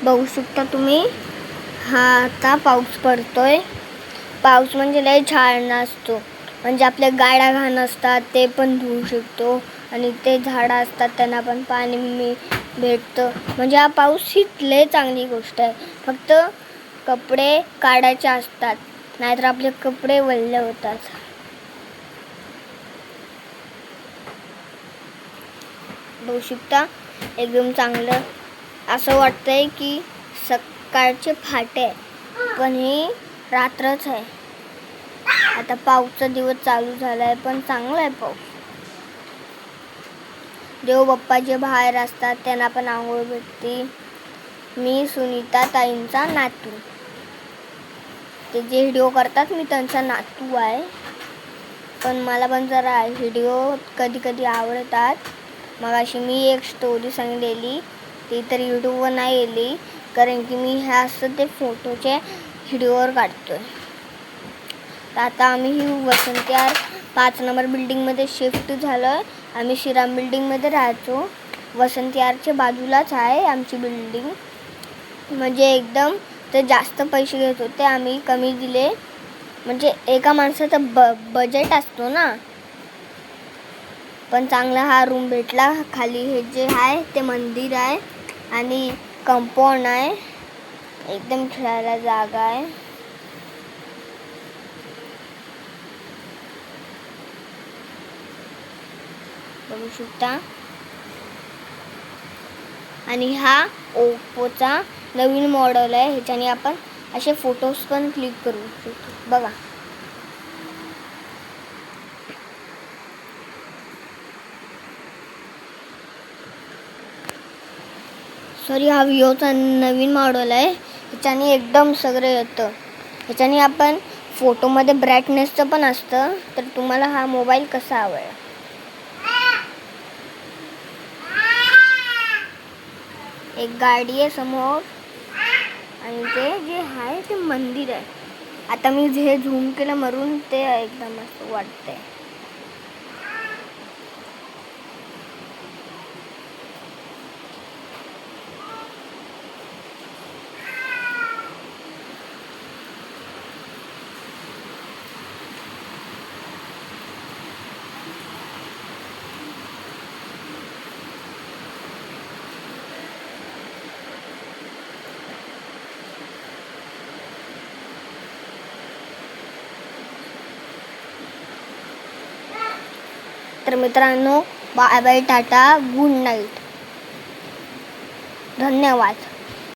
बघू शकता तुम्ही, हा आता पाऊस पडतोय. पाऊस म्हणजे लय छान असतो. म्हणजे आपल्या गाड्या घाण असतात ते पण धुवू शकतो आणि ते झाडं असतात त्यांना पण पाणी भेटतं. म्हणजे हा पाऊस ही लय चांगली गोष्ट आहे. फक्त कपडे काढायचे असतात, नाहीतर आपले कपडे ओले होतात. बघू शकता एकदम चांगलं असं वाटतंय की सकाळचे फाटे आहे, पण ही रात्रच आहे. आता पाऊसचा दिवस चालू झालाय, पण चांगला आहे पाऊस. देव बाप्पा जे बाहेर असतात त्यांना पण आंघोळ भेटते. मी सुनीता ताईंचा नातू, ते जे व्हिडिओ करतात मी त्यांचा नातू आहे. पण मला पण जरा व्हिडिओ कधी कधी आवडतात. मग अशी मी एक स्टोरी सांगितलेली, ती तर यूट्यूबवर नाही येली, कारण की मी ह्या असं ते फोटोचे व्हिडिओवर काढतोय. तर आता आम्ही ही वसंतविहार 5 नंबर बिल्डिंगमध्ये शिफ्ट झालो आहे. आम्ही श्रीराम बिल्डिंगमध्ये राहतो. वसंतविहारच्या बाजूलाच आहे आमची बिल्डिंग. म्हणजे एकदम ते जास्त पैसे घेत होते, आम्ही कमी दिले. म्हणजे एका माणसाचा बजेट असतो ना. पण चांगला हा रूम भेटला. खाली हे जे आहे ते मंदिर आहे आणि कंपाऊंड आहे. एकदम खेळायला जागा आहे. बघू शकता. आणि हा ओप्पोचा नवीन मॉडेल आहे. ह्याच्याने आपण असे फोटोज पण क्लिक करू शकतो. बघा, सॉरी, हा विवोचा नवीन मॉडेल आहे. ह्याच्याने एकदम सगळं येतं. ह्याच्याने आपण फोटोमध्ये ब्राईटनेसचं पण असतं. तर तुम्हाला हा मोबाईल कसा आवडला? एक गाडी आहे समोर आणि ते जे आहे ते मंदिर आहे. आता मी जे झूम केलं मरून ते एकदम असं वाटतंय. तर मित्रांनो, बाय बाय, टाटा, गुड नाईट, धन्यवाद.